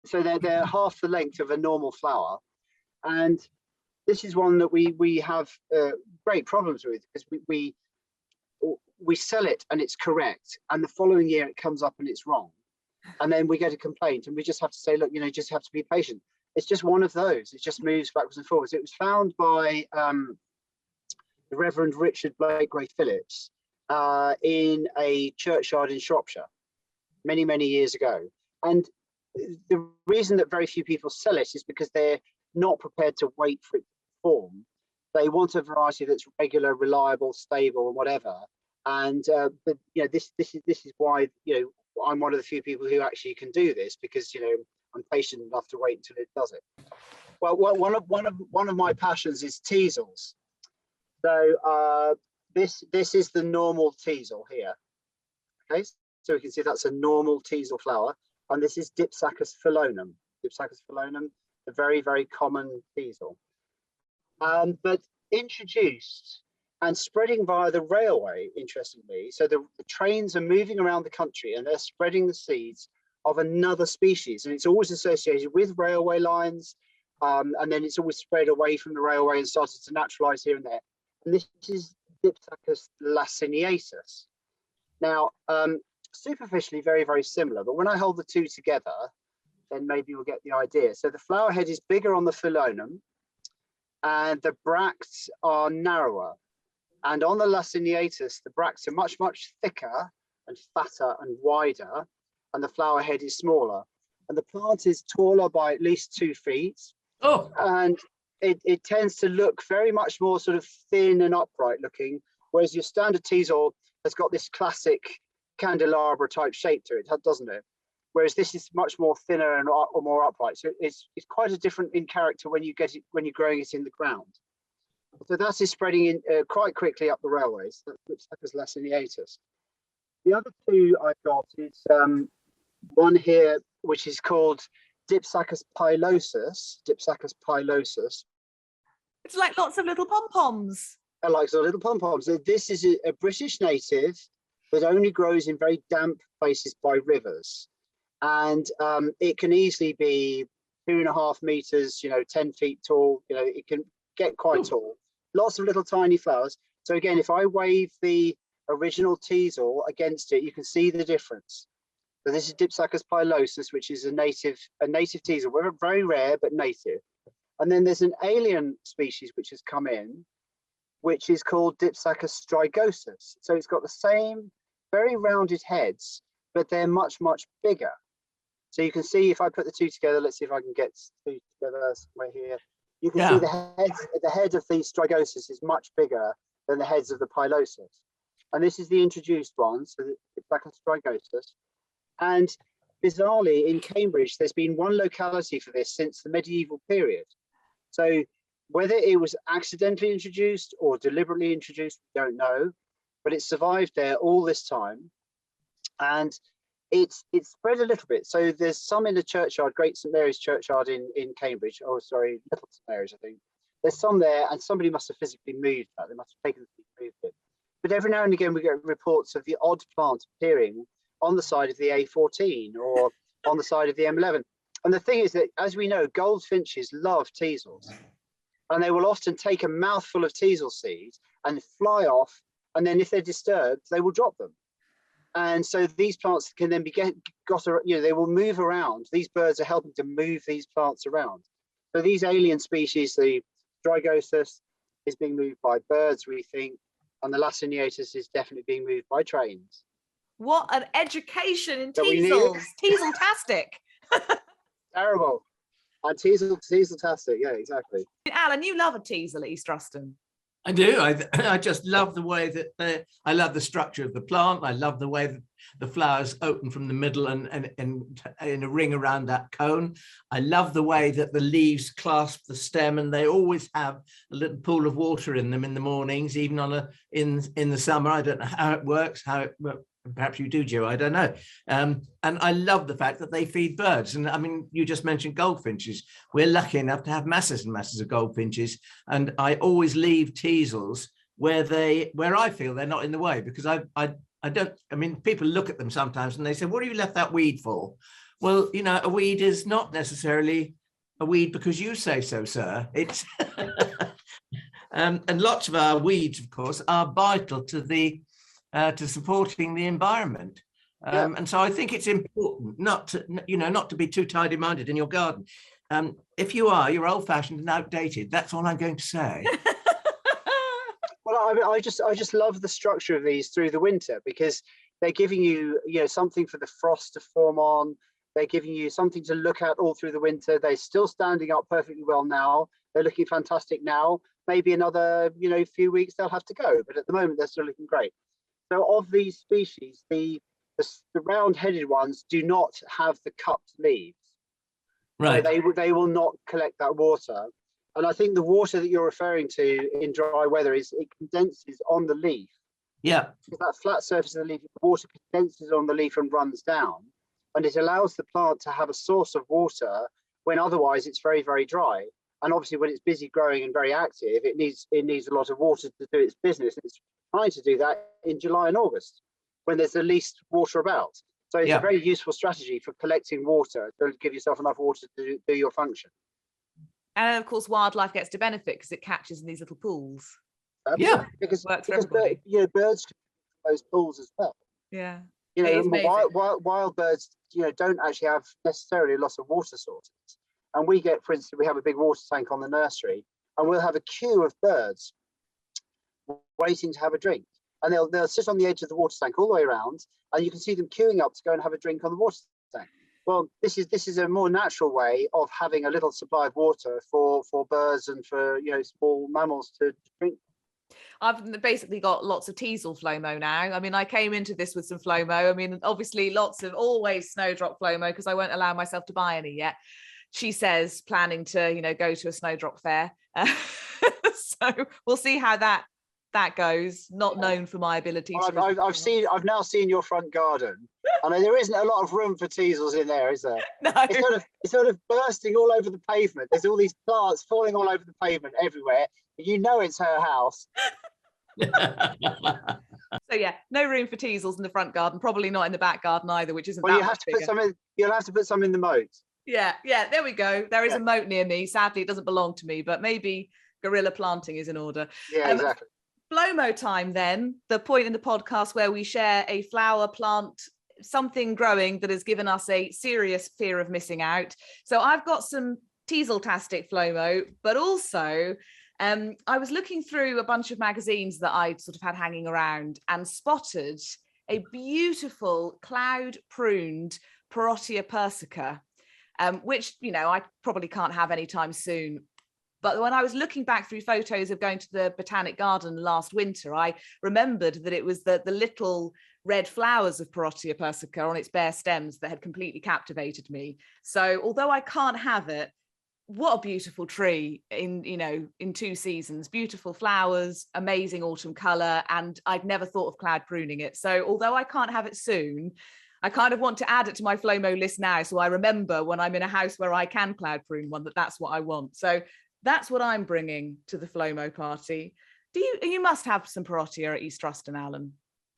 D: So they're half the length of a normal flower. And this is one that we have great problems with, because we sell it and it's correct. And the following year it comes up and it's wrong. And then we get a complaint and we just have to say, look, you know, just have to be patient. It's just one of those. It just moves backwards and forwards. It was found by the Reverend Richard Blake Gray Phillips in a churchyard in Shropshire many, many years ago. And the reason that very few people sell it is because they're not prepared to wait for it to form. They want a variety that's regular, reliable, stable, and whatever. And but you know, this is why, you know, I'm one of the few people who actually can do this, because, you know, I'm patient enough to wait until it does it. Well, one of my passions is teasels. So this is the normal teasel here. Okay, so we can see that's a normal teasel flower, and this is Dipsacus phelonum. Dipsacus phelonum, a very, very common teasel, but introduced and spreading via the railway, interestingly. So the trains are moving around the country and they're spreading the seeds of another species, and it's always associated with railway lines, and then it's always spread away from the railway and started to naturalise here and there. And this is Dipsacus laciniatus. Now, superficially very, very similar, but when I hold the two together, then maybe you'll get the idea. So the flower head is bigger on the phylonum, and the bracts are narrower. And on the laciniatus, the bracts are much, much thicker and fatter and wider, and the flower head is smaller. And the plant is taller by at least 2 feet. Oh. And it tends to look very much more sort of thin and upright looking, whereas your standard teasel has got this classic candelabra type shape to it, doesn't it? Whereas this is much more thinner and or more upright. So it's quite a different in character when you get it, when you're growing it in the ground. So that is spreading in quite quickly up the railways. That looks like as laciniatus. The other two I've got is one here, which is called Dipsacus pilosus. Dipsacus pilosus.
B: It's like lots of little pom-poms.
D: I like some little pom-poms. So this is a British native that only grows in very damp places by rivers. And it can easily be 2.5 meters, 10 feet tall. It can get quite tall. Lots of little tiny flowers. So again, if I wave the original teasel against it, you can see the difference. So this is Dipsacus pilosus, which is a native teasel. We're very rare, but native. And then there's an alien species which has come in, which is called Dipsacus strigosus. So it's got the same very rounded heads, but they're much, much bigger. So you can see if I put the two together, let's see if I can get two together somewhere here. You can see the head of the strigosus is much bigger than the heads of the pilosus. And this is the introduced one, so Dipsacus strigosus. And bizarrely, in Cambridge, there's been one locality for this since the medieval period. So whether it was accidentally introduced or deliberately introduced, we don't know, but it survived there all this time. And it's spread a little bit. So there's some in the churchyard, Great St Mary's churchyard in Cambridge. Oh, sorry, Little St Mary's, I think. There's some there, and somebody must have physically moved that. They must have taken the moved it. But every now and again, we get reports of the odd plant appearing on the side of the A14 or on the side of the M11. And the thing is that, as we know, goldfinches love teasels, and they will often take a mouthful of teasel seeds and fly off. And then if they're disturbed, they will drop them. And so these plants can then be they will move around. These birds are helping to move these plants around. So these alien species, the strigosus is being moved by birds, we think, and the laciniatus is definitely being moved by trains.
B: What an education in teasels. Teasel-tastic.
D: Terrible. And teasel-tastic, yeah, exactly.
B: Alan, you love a teasel at East Ruston.
C: I do. I just love the way that I love the structure of the plant. I love the way that the flowers open from the middle and in a ring around that cone. I love the way that the leaves clasp the stem, and they always have a little pool of water in them in the mornings, even in the summer. I don't know how it works, perhaps you do, Joe, I don't know. And I love the fact that they feed birds. And I mean, you just mentioned goldfinches. We're lucky enough to have masses and masses of goldfinches. And I always leave teasels where I feel they're not in the way, because I mean, people look at them sometimes and they say, what have you left that weed for? Well, a weed is not necessarily a weed because you say so, sir. It's and lots of our weeds, of course, are vital to supporting the environment. And so I think it's important not to be too tidy-minded in your garden. If you're old-fashioned and outdated, that's all I'm going to say.
D: Well, I just love the structure of these through the winter, because they're giving you, something for the frost to form on. They're giving you something to look at all through the winter. They're still standing up perfectly well now. They're looking fantastic now. Maybe another, few weeks they'll have to go, but at the moment they're still looking great. So of these species, the round-headed ones do not have the cupped leaves. Right. So they will not collect that water. And I think the water that you're referring to in dry weather it condenses on the leaf. Yeah. Because that flat surface of the leaf, the water condenses on the leaf and runs down. And it allows the plant to have a source of water when otherwise it's very, very dry. And obviously when it's busy growing and very active, it needs a lot of water to do its business. It's trying to do that in July and August when there's the least water about. So it's a very useful strategy for collecting water to give yourself enough water to do your function.
B: And of course, wildlife gets to benefit because it catches in these little pools.
C: Yeah.
D: because
B: Works for everybody.
D: birds can fill those pools as well.
B: Yeah.
D: You
B: It is
D: know,
B: amazing.
D: wild birds, don't actually have necessarily a lot of water sources. And we get, for instance, we have a big water tank on the nursery, and we'll have a queue of birds waiting to have a drink. And they'll sit on the edge of the water tank all the way around, and you can see them queuing up to go and have a drink on the water tank. Well, this is a more natural way of having a little supply of water for birds and for small mammals to drink.
B: I've basically got lots of Teasel Flomo now. I mean, I came into this with some Flomo. I mean, obviously lots of always Snowdrop Flomo because I won't allow myself to buy any yet. She says planning to, go to a Snowdrop fair. So we'll see how that goes. Not known for my ability.
D: I've now seen your front garden. I know there isn't a lot of room for Teasels in there, is there?
B: No.
D: It's sort of bursting all over the pavement. There's all these plants falling all over the pavement everywhere. It's her house.
B: So yeah, no room for Teasels in the front garden. Probably not in the back garden either, which isn't.
D: Well,
B: that
D: you have
B: much
D: to
B: bigger.
D: put some in. You'll have to put some in the moat.
B: Yeah, there we go. There is a moat near me. Sadly, it doesn't belong to me, but maybe guerrilla planting is in order.
D: Yeah, exactly.
B: Flomo time then, the point in the podcast where we share a flower, plant, something growing that has given us a serious fear of missing out. So I've got some Teasel-tastic Flomo, but also I was looking through a bunch of magazines that I sort of had hanging around and spotted a beautiful cloud-pruned Parotia persica, which, I probably can't have anytime soon. But when I was looking back through photos of going to the Botanic Garden last winter, I remembered that it was the little red flowers of Parotia persica on its bare stems that had completely captivated me. So although I can't have it, what a beautiful tree in 2 seasons, beautiful flowers, amazing autumn color. And I'd never thought of cloud pruning it. So although I can't have it soon, I kind of want to add it to my Flomo list now. So I remember when I'm in a house where I can cloud prune one, that's what I want. So that's what I'm bringing to the Flomo party. You must have some Parotia at East Ruston, Alan.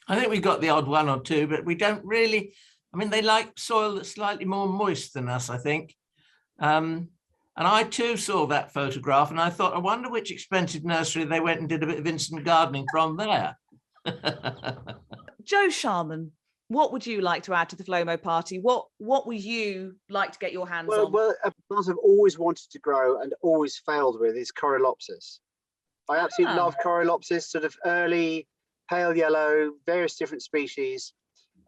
C: I think we've got the odd one or two, but we don't really, they like soil that's slightly more moist than us, I think. And I too saw that photograph and I thought, I wonder which expensive nursery they went and did a bit of instant gardening from there.
B: Joe Sharman, what would you like to add to the Flomo party? What would you like to get your hands on?
D: Well, a plant I've always wanted to grow and always failed with is Coryllopsis. I absolutely love Coryllopsis, sort of early, pale yellow, various different species.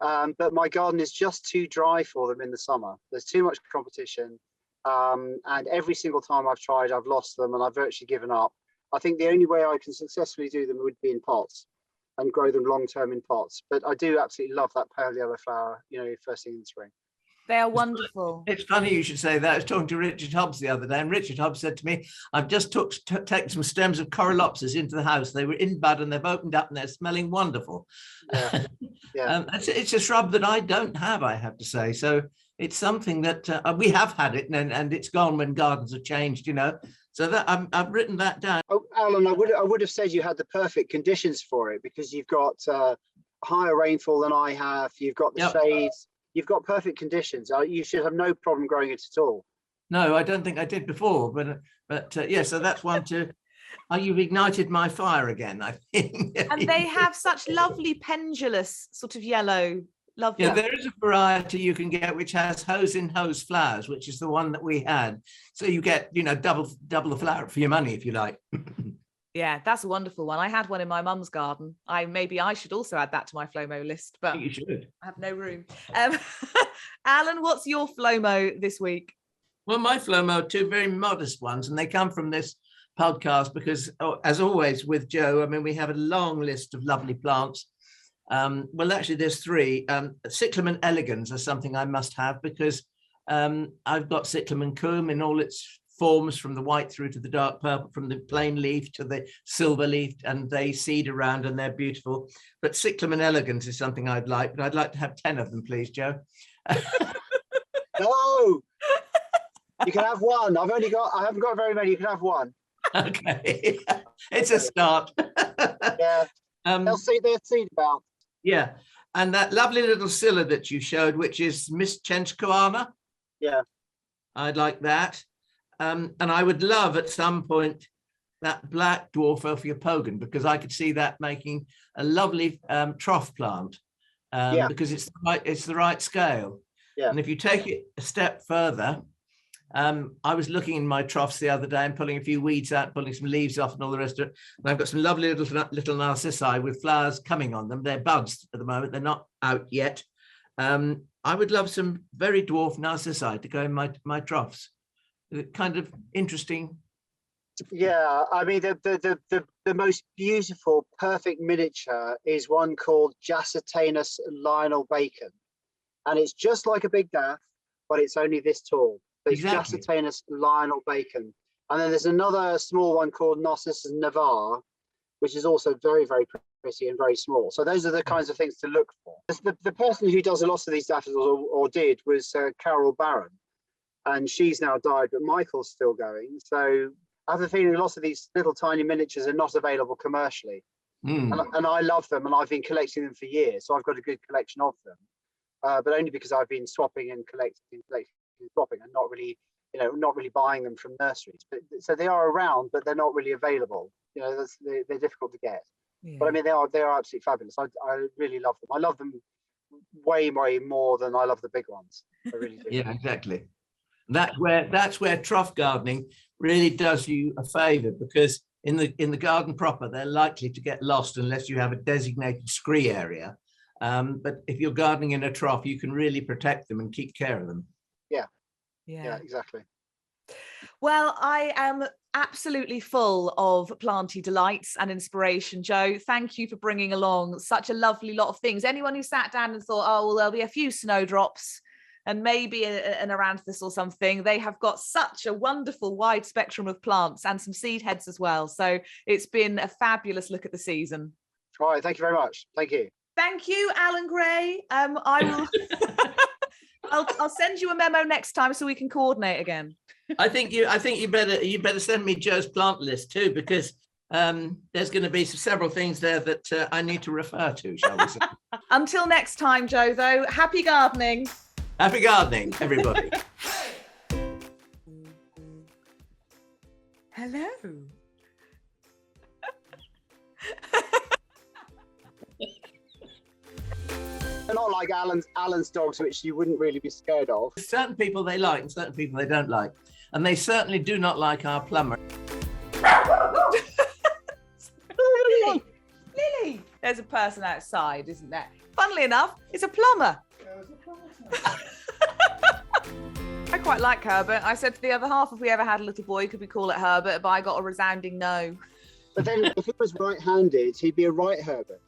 D: But my garden is just too dry for them in the summer. There's too much competition. And every single time I've tried, I've lost them and I've virtually given up. I think the only way I can successfully do them would be in pots and grow them long-term in pots. But I do absolutely love that pale yellow flower, first thing in the spring.
B: They are wonderful.
C: It's funny you should say that. I was talking to Richard Hobbs the other day, and Richard Hobbs said to me, I've just taken some stems of Coryllopsis into the house. They were in bud and they've opened up and they're smelling wonderful.
D: Yeah. Yeah.
C: It's a shrub that I don't have, I have to say. So it's something that we have had it and it's gone when gardens have changed, So that I've written that down.
D: Oh, Alan, I would have said you had the perfect conditions for it because you've got higher rainfall than I have. You've got the shades. You've got perfect conditions. You should have no problem growing it at all.
C: No, I don't think I did before, but yeah. So that's one to. You've ignited my fire again, I think.
B: And they have such lovely pendulous sort of yellow. Lovely.
C: Yeah, there is a variety you can get which has hose-in-hose flowers, which is the one that we had. So you get, double the flower for your money, if you like.
B: Yeah, that's a wonderful one. I had one in my mum's garden. Maybe I should also add that to my Flomo list, but
C: You should.
B: I have no room. Alan, what's your Flomo this week?
C: Well, my Flomo are 2 very modest ones, and they come from this podcast because, as always with Joe, we have a long list of lovely plants. Well, actually, there's 3. Cyclamen elegans are something I must have because I've got Cyclamen coum in all its forms, from the white through to the dark purple, from the plain leaf to the silver leaf, and they seed around and they're beautiful. But Cyclamen elegans is something I'd like, but I'd like to have 10 of them, please, Joe.
D: No, you can have one. I haven't got very many. You can have one.
C: Okay, it's a start.
D: Yeah, they'll seed about.
C: Yeah, and that lovely little Scilla that you showed, which is mischtschenkoana.
D: Yeah,
C: I'd like that. And I would love at some point that black dwarf Ophiopogon, because I could see that making a lovely trough plant, because it's the right scale.
D: Yeah.
C: And if you take it a step further, I was looking in my troughs the other day and pulling a few weeds out, pulling some leaves off and all the rest of it. And I've got some lovely little narcissi with flowers coming on them. They're buds at the moment. They're not out yet. I would love some very dwarf narcissi to go in my troughs. Kind of interesting.
D: Yeah, I mean, the most beautiful, perfect miniature is one called Jacetanus Lionel Bacon. And it's just like a big daff, but it's only this tall. So it's
C: Exactly.
D: Jacetanus Lionel Bacon. And then there's another small one called Narcissus Navarre, which is also very, very pretty and very small. So those are the kinds of things to look for. The person who does a lot of these daffodils, or did, was Carol Barron. And she's now died, but Michael's still going. So I have a feeling lots of these little tiny miniatures are not available commercially. And I love them, and I've been collecting them for years. So I've got a good collection of them, but only because I've been swapping and collecting and swapping, and not really buying them from nurseries. But so they are around, but they're not really available. They're difficult to get. Yeah. But I mean, they are absolutely fabulous. I really love them. I love them way more than I love the big ones. I really do.
C: Yeah, exactly. That's where trough gardening really does you a favour, because in the garden proper, they're likely to get lost unless you have a designated scree area. But if you're gardening in a trough, you can really protect them and keep care of them.
D: Yeah, exactly.
B: Well, I am absolutely full of planty delights and inspiration, Joe. Thank you for bringing along such a lovely lot of things. Anyone who sat down and thought, oh, well, there'll be a few snowdrops and maybe an aranthus or something, they have got such a wonderful wide spectrum of plants and some seed heads as well. So it's been a fabulous look at the season.
D: All right, thank you very much. Thank you.
B: Thank you, Alan Gray. I will. I'll send you a memo next time so we can coordinate again.
C: I think you better send me Joe's plant list too, because there's going to be several things there that I need to refer to, shall we say.
B: Until next time, Joe, though, happy gardening.
C: Happy gardening, everybody.
B: Hello.
D: They're not like Alan's dogs, which you wouldn't really be scared of.
C: Certain people they like and certain people they don't like. And they certainly do not like our plumber.
B: Lily! There's a person outside, isn't there? Funnily enough, it's a plumber. I quite like Herbert. I said to the other half, if we ever had a little boy, could we call it Herbert? But I got a resounding no.
D: But then if he was right-handed, he'd be a right Herbert.